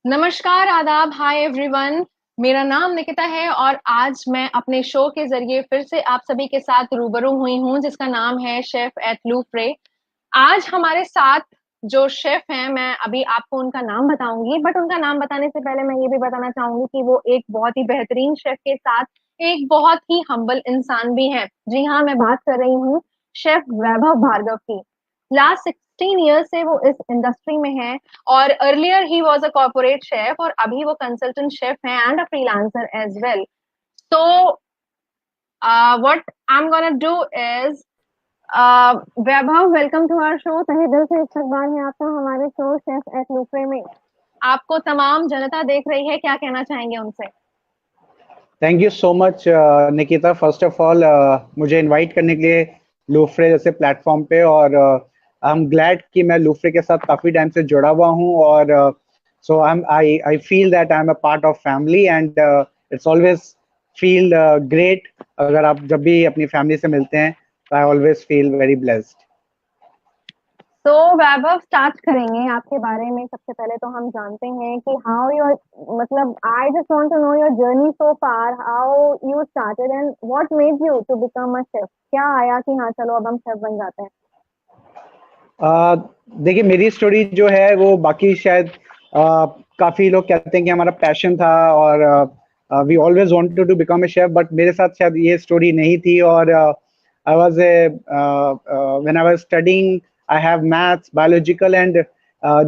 नमस्कार, आदाब, hi everyone. मेरा नाम निकिता है और आज मैं अपने शो के जरिए फिर से आप सभी के साथ रूबरू हुई हूँ जिसका नाम है शेफ एट लूफ्रे। आज हमारे साथ जो शेफ हैं, मैं अभी आपको उनका नाम बताऊंगी, बट उनका नाम बताने से पहले मैं ये भी बताना चाहूंगी कि वो एक बहुत ही बेहतरीन शेफ के साथ एक बहुत ही हम्बल इंसान भी हैं। जी हाँ, मैं बात कर रही हूँ शेफ वैभव भार्गव की। लास्ट 16 ईयर्स से वो इस इंडस्ट्री में हैं और अर्लियर ही वाज अ कॉर्पोरेट शेफ और अभी वो कंसल्टेंट शेफ हैं and a freelancer as well. So what I am gonna do is Vaibhav, welcome to our show. तहे दिल से इस्तकबाल है आपका हमारे शो शेफ एट लूफ्रे में। आपको तमाम जनता देख रही है, क्या कहना चाहेंगे उनसे? Thank you so much Nikita. First of all मुझे इनवाइट करने के लिए लूफ्रे जैसे प्लेटफॉर्म पे, और आई एम ग्लैड कि मैं लूफ्रे के साथ काफ़ी टाइम से जुड़ा हुआ हूँ। और so I feel that I am a part of family, and it's always feel great अगर आप जब भी अपनी फैमिली से मिलते हैं, तो I always feel very blessed. तो वैभव, स्टार्ट करेंगे आपके बारे में। सबसे पहले तो हम जानते हैं कि हाउ योर, मतलब I just want to know your journey so far, how you started and what made you to become a chef. क्या आया कि हाँ चलो अब हम शेफ बन जाते हैं? अ, देखिए, मेरी स्टोरी जो है वो बाकी शायद काफ़ी लोग कहते हैं कि हमारा पैशन था और we always wanted to become a chef, but मेरे साथ शायद ये स्टोरी नहीं थी। और I was a when I was studying, I have maths, biological, and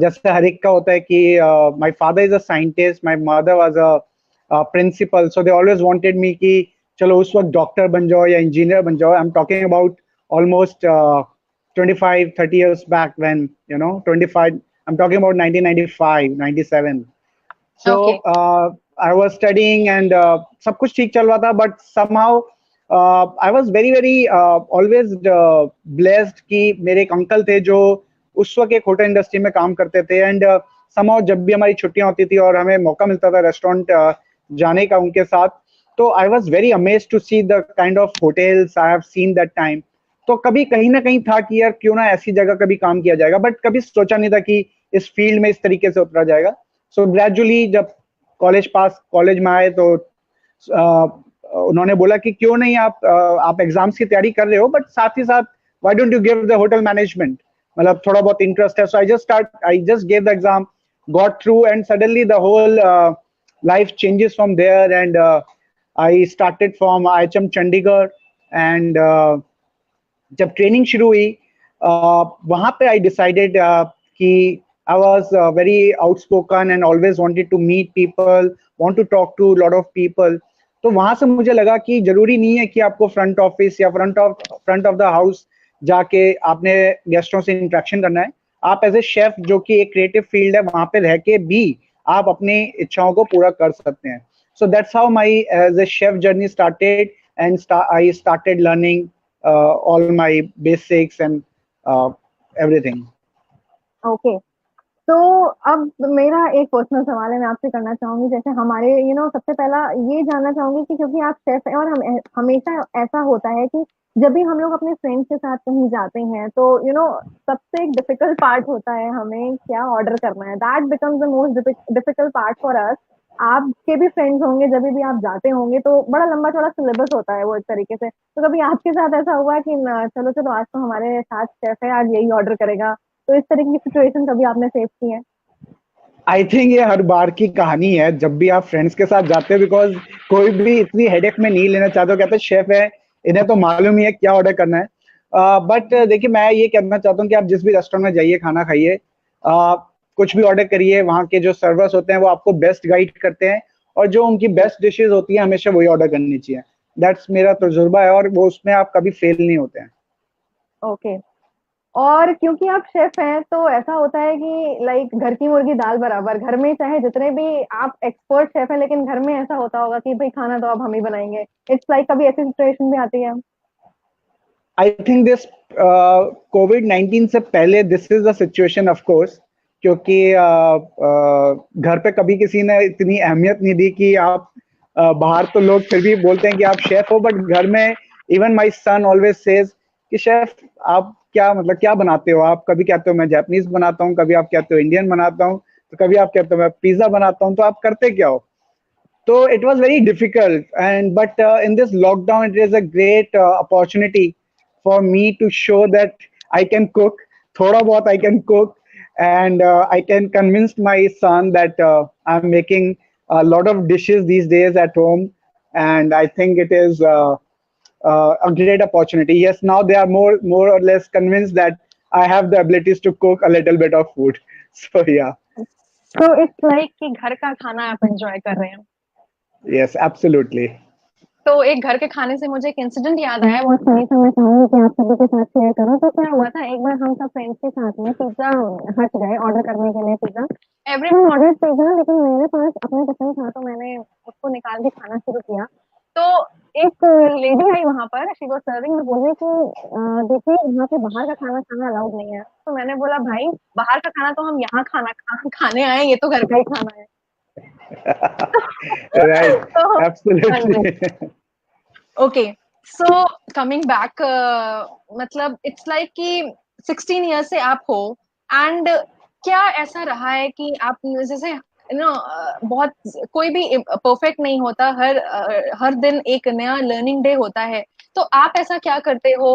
जैसे हर एक का होता है कि my father is a scientist, my mother was a principal, so they always wanted me कि चलो उस वक्त डॉक्टर बन जाओ या इंजीनियर बन जाओ। I am talking about almost 25 30 years back, when 25, I'm talking about 1995 97. So okay. I was studying, and सब कुछ ठीक चल रहा था, but somehow I was very very always blessed कि मेरे एक अंकल थे जो उस वक्त एक होटल इंडस्ट्री में काम करते थे। एंड somehow जब भी हमारी छुट्टियां होती थी और हमें मौका मिलता था रेस्टोरेंट जाने का उनके साथ, तो I was very amaze to see the kind of hotels I have seen that time. तो कभी कहीं ना कहीं था कि यार क्यों ना ऐसी जगह कभी काम किया जाएगा, बट कभी सोचा नहीं था कि इस फील्ड में इस तरीके से उतरा जाएगा। सो ग्रेजुअली जब कॉलेज में आए, तो उन्होंने बोला कि क्यों नहीं आप एग्जाम्स की तैयारी कर रहे हो, बट साथ ही साथ why don't you give the hotel management, मतलब थोड़ा बहुत इंटरेस्ट है। So I just gave the exam, got through, and suddenly the whole life changes from there. And I started from IHM Chandigarh, and जब training शुरू हुई, वहाँ पे I decided कि I was very outspoken and always wanted to meet people, want to talk to lot of people. तो वहाँ से मुझे लगा कि जरूरी नहीं है कि आपको फ्रंट ऑफिस या फ्रंट ऑफ द हाउस जाके आपने गेस्टों से इंटरेक्शन करना है। आप एज ए शेफ, जो कि एक क्रिएटिव फील्ड है, वहाँ पे रह के भी आप अपनी इच्छाओं को पूरा कर सकते हैं। So that's how my as a chef journey started, and I started learning all my basics and everything. Okay. तो अब मेरा एक पर्सनल सवाल है, मैं आपसे करना चाहूंगी। जैसे हमारे सबसे पहला ये जानना चाहूंगी कि क्योंकि आप शेफ हैं और हमेशा ऐसा होता है कि जब भी हम लोग अपने फ्रेंड्स के साथ कहीं जाते हैं तो सबसे एक डिफिकल्ट पार्ट होता है हमें क्या ऑर्डर करना है। That becomes the most difficult part for us. आपके भी फ्रेंड्स होंगे, जब भी आप जाते होंगे तो बड़ा लंबा चौड़ा सिलेबस होता है वो एक तरीके से। तो कभी आपके साथ ऐसा हुआ कि चलो चलो आज तो हमारे साथ शेफ है, आज यही ऑर्डर करेगा, तो इस तरह की सिचुएशन कभी आपने फेस की है? आई थिंक ये हर बार की कहानी है जब भी आप फ्रेंड्स के साथ जाते हैं, बिकॉज कोई भी इतनी हेडेक में नहीं लेना चाहता। कहते हैं शेफ है, इन्हें तो मालूम ही है क्या ऑर्डर करना है। बट देखिए, मैं ये कहना चाहता हूँ कि आप जिस भी रेस्टोरेंट में जाइए, खाना खाइए, कुछ भी ऑर्डर करिए, वहाँ के जो सर्वर्स होते हैं वो आपको बेस्ट गाइड करते हैं, और जो उनकी बेस्ट डिशेज होती है हमेशा वही ऑर्डर करनी चाहिए। दैट्स मेरा तजुर्बा है, और वो उसमें आप कभी फेल नहीं होते हैं। ओके। और क्योंकि आप शेफ हैं तो ऐसा होता है कि लाइक घर की मुर्गी दाल बराबर, घर में चाहे जितने भी आप एक्सपर्ट शेफ हैं लेकिन घर में ऐसा होता होगा कि भाई खाना तो अब हम ही बनाएंगे। इट्स लाइक कभी ऐसी सिचुएशन भी आती है? आई थिंक दिस कोविड-19 से पहले this is the situation, of course, क्योंकि घर पे कभी किसी ने इतनी अहमियत नहीं दी कि आप बाहर तो लोग फिर भी बोलते हैं कि आप शेफ हो, बट घर में even my son always says कि शेफ आप क्या, मतलब क्या बनाते हो आप? कभी कहते हो मैं जापानीज बनाता हूँ, कभी आप कहते हो इंडियन बनाता हूँ, तो कभी आप कहते हो मैं पिज्जा बनाता हूँ, तो आप करते क्या हो? So it was very difficult, and but in this lockdown, it is a great opportunity for me to show that I can cook. Thoda bahut I can cook, and I can convince my son that I'm making a lot of dishes these days at home, and I think it is a great opportunity. Yes, now they are more or less convinced that I have the abilities to cook a little bit of food. So yeah, So it's like कि घर का खाना आप enjoy कर रहे हैं। yes, absolutely. तो एक घर के खाने से मुझे एक इंसिडेंट याद आया, बहुत फनी सा, मैं चाहूँगी कि आप सभी के साथ शेयर करूँ। तो क्या हुआ था, एक बार हम सब फ्रेंड्स के साथ में पिज़्ज़ा हट गए ऑर्डर करने के लिए पिज़्ज़ा। एवरीवन ऑर्डर्ड पिज़्ज़ा, लेकिन मेरे पास अपनी पसंद था, तो मैंने उसको निकाल के खाना शुरू किया। तो एक लेडी आई वहाँ पर, शी वाज़ सर्विंग, वो बोल रही कि देखिए यहाँ पे बाहर का खाना खाना अलाउड नहीं है। तो मैंने बोला भाई बाहर का खाना तो हम यहाँ खाने आए, ये तो घर का ही खाना है। Right, तो हाँ जी। absolutely. Okay, so coming back, मतलब इट्स लाइक कि 16 ईयर से आप हो, एंड क्या ऐसा रहा है कि आप जैसे बहुत कोई भी परफेक्ट नहीं होता, हर दिन एक नया लर्निंग डे होता है। तो आप ऐसा क्या करते हो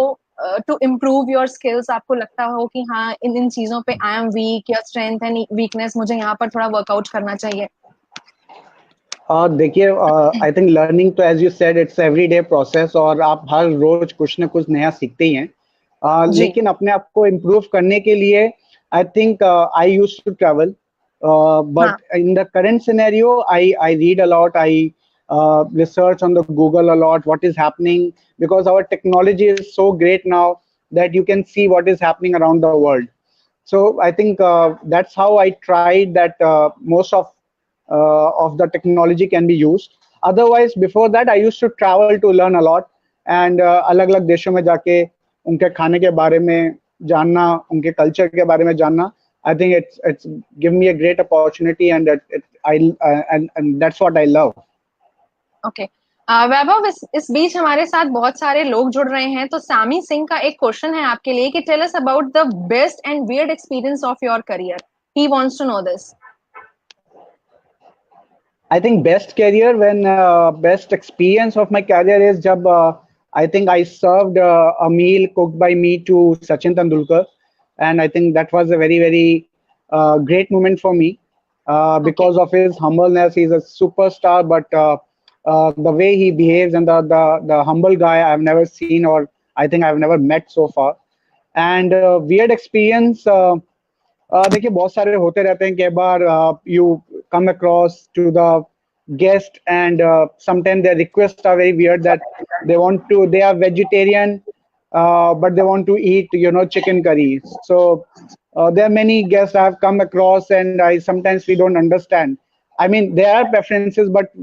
टू इम्प्रूव योर स्किल्स? आपको लगता हो कि हाँ इन चीजों पे आई एम वीक, या स्ट्रेंथ एंड वीकनेस मुझे यहाँ पर थोड़ा वर्कआउट करना चाहिए? देखिए, आई थिंक लर्निंग तो as you said it's everyday process, और आप हर रोज कुछ ना कुछ नया सीखते ही हैं। जी लेकिन अपने आप को इम्प्रूव करने के लिए I think I used to travel, हाँ but in the current scenario, I read a lot. I research on the Google a lot what is happening, because our technology is so great now that you can see what is happening around the world. So I think that's how I tried that most of the technology can be used. Otherwise, before that, I used to travel to learn a lot, and अलग-अलग देशों में जाके उनके खाने के बारे में जानना, उनके कल्चर के बारे में जानना. I think it's given me a great opportunity, and and that's what I love. ओके, वैभव, इस बीच हमारे साथ बहुत सारे लोग जुड़ रहे हैं। तो सामी सिंह का एक क्वेश्चन है आपके लिए कि tell us about the best and weird experience of your career. He wants to know this. I think best career when best experience of my career is jab I think I served a meal cooked by me to Sachin Tendulkar, and I think that was a very great moment for me okay because of his humbleness. He's a superstar, but the way he behaves and the humble guy I've never seen, or I think I've never met so far. And weird experience. देखिए बहुत सारे होते रहते हैं, कई बार you come across to the guest, and sometimes their requests are very weird, that they are vegetarian, but they want to eat chicken curry. So there are many guests I have come across, and I sometimes we don't understand. I mean, there are preferences, but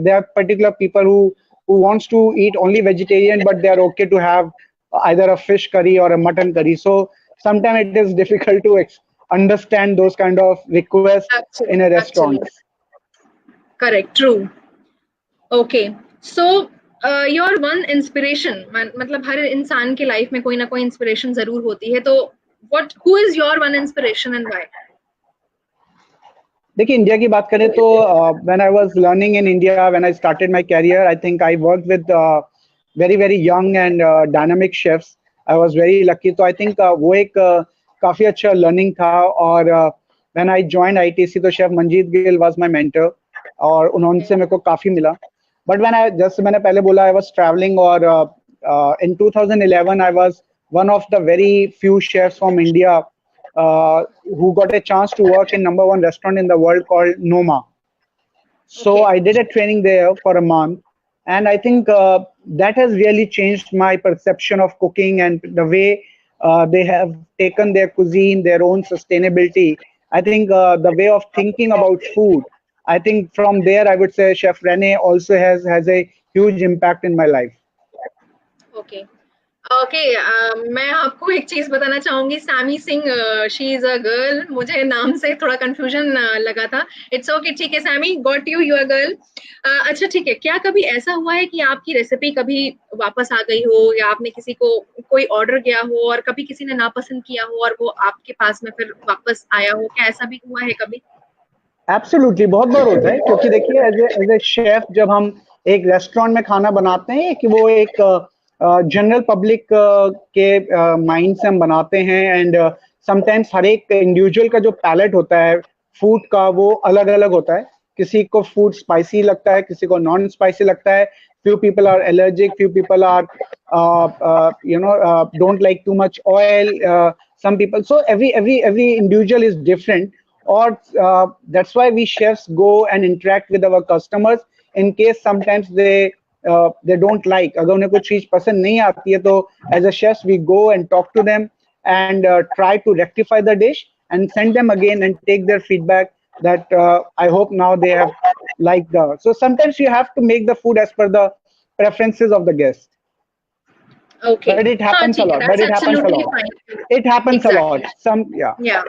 there are particular people who wants to eat only vegetarian, but they are okay to have either a fish curry or a mutton curry. So sometimes it is difficult to understand those kind of requests in a actually restaurant. Correct, true. Okay, so your one inspiration, मतलब हर इंसान की life में कोई ना कोई inspiration जरूर होती है। तो what who is your one inspiration and why? देखिए, इंडिया की बात करें तो when I was learning in India, when I started my career, I think I worked with very young and dynamic chefs. I was very lucky. तो I think वो एक काफी अच्छा लर्निंग था. और व्हेन आई जॉइंड आईटीसी, तो chef Manjeet Gill was my mentor, और उनसे मेरे को काफी मिला. बट व्हेन आई जस्ट मैंने पहले बोला, आई वाज ट्रैवलिंग, और इन 2011 I was one of the very few chefs from India who got a chance to work in #1 restaurant in the world called Noma. So Okay. I did a training there for a month, and I think that has really changed my perception of cooking, and the way they have taken their cuisine, their own sustainability. I think the way of thinking about food. I think from there, I would say Chef Rene also has a huge impact in my life. Okay, okay मैं आपको एक चीज बताना चाहूंगी। Sammy Singh, she is a girl. मुझे नाम से थोड़ा कंफ्यूजन लगा था। इट्स ओके, ठीक है Sammy, got you, you are girl. अच्छा ठीक है, क्या कभी ऐसा हुआ है कि आपकी रेसिपी कभी वापस आ गई हो, या आपने किसी को कोई ऑर्डर किया हो और कभी किसी ने नापसंद किया हो और वो आपके पास में फिर वापस आया हो? क्या ऐसा भी हुआ है कभी? एब्सोल्युटली, बहुत बार होता है, क्योंकि देखिए एज ए शेफ जब हम एक रेस्टोरेंट में खाना बनाते हैं कि वो एक जनरल पब्लिक के माइंड से हम बनाते हैं, एंड समटाइम्स हर एक इंडिविजुअल का जो पैलेट होता है फूड का वो अलग अलग होता है। किसी को फूड स्पाइसी लगता है, किसी को नॉन स्पाइसी लगता है, few people are allergic, few people are don't like too much oil, some people, so every individual is different, or that's why we chefs go and interact with our customers in case sometimes they don't like, अगर उन्हें कुछ चीज पसंद नहीं आती है तो as a chefs we go and talk to them and try to rectify the dish and send them again and take their feedback that I hope now they have liked the. So sometimes you have to make the food as per the preferences of the guest. Okay, But it हाँ happens a ठीक है, lot. But that's it happens a absolutely lot. Fine. It happens a lot. Exactly, Some, yeah. या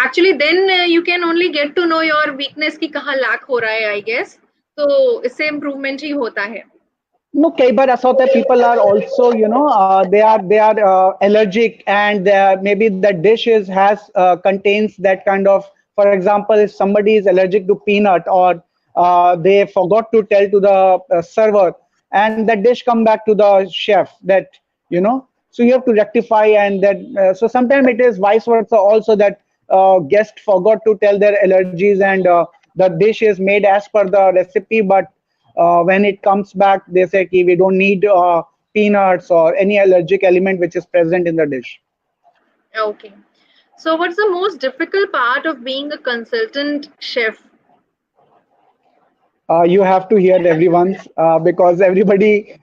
actually then you can only get to know your weakness कि कहाँ lack हो रहा है, I guess. तो इससे इम्प्रूवमेंट ही होता है। No, कई बार ऐसा होता है, people are also, they are allergic, and maybe the dish is has contains that kind of, for example, if somebody is allergic to peanut, or they forgot to tell to the server, and that dish come back to the chef, that so you have to rectify, and that so sometimes it is vice versa also, that guest forgot to tell their allergies, and the dish is made as per the recipe, but when it comes back, they say ki we don't need peanuts or any allergic element which is present in the dish. Okay. So what's the most difficult part of being a consultant chef? You have to hear everyone's, because everybody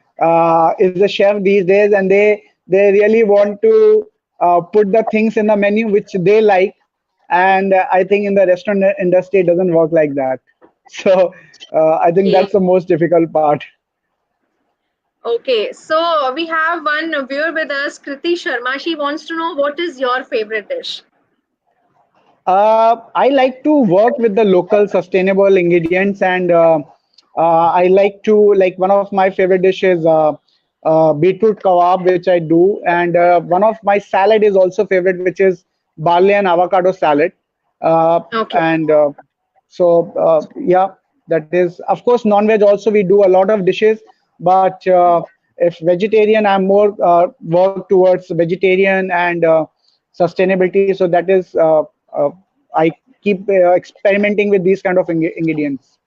is a chef these days, and they really want to put the things in the menu which they like, and I think in the restaurant industry it doesn't work like that. So I think Okay. that's the most difficult part. Okay. So we have one viewer with us, Kriti Sharma. She wants to know, what is your favorite dish? I like to work with the local sustainable ingredients, and I like to, like, one of my favorite dishes, beetroot kebab, which I do, and one of my salad is also favorite, which is barley and avocado salad, Okay. and yeah, that is, of course, non-veg also we do a lot of dishes, but if vegetarian, I'm more work towards vegetarian and sustainability, so that is. I keep experimenting with these kind of ingredients.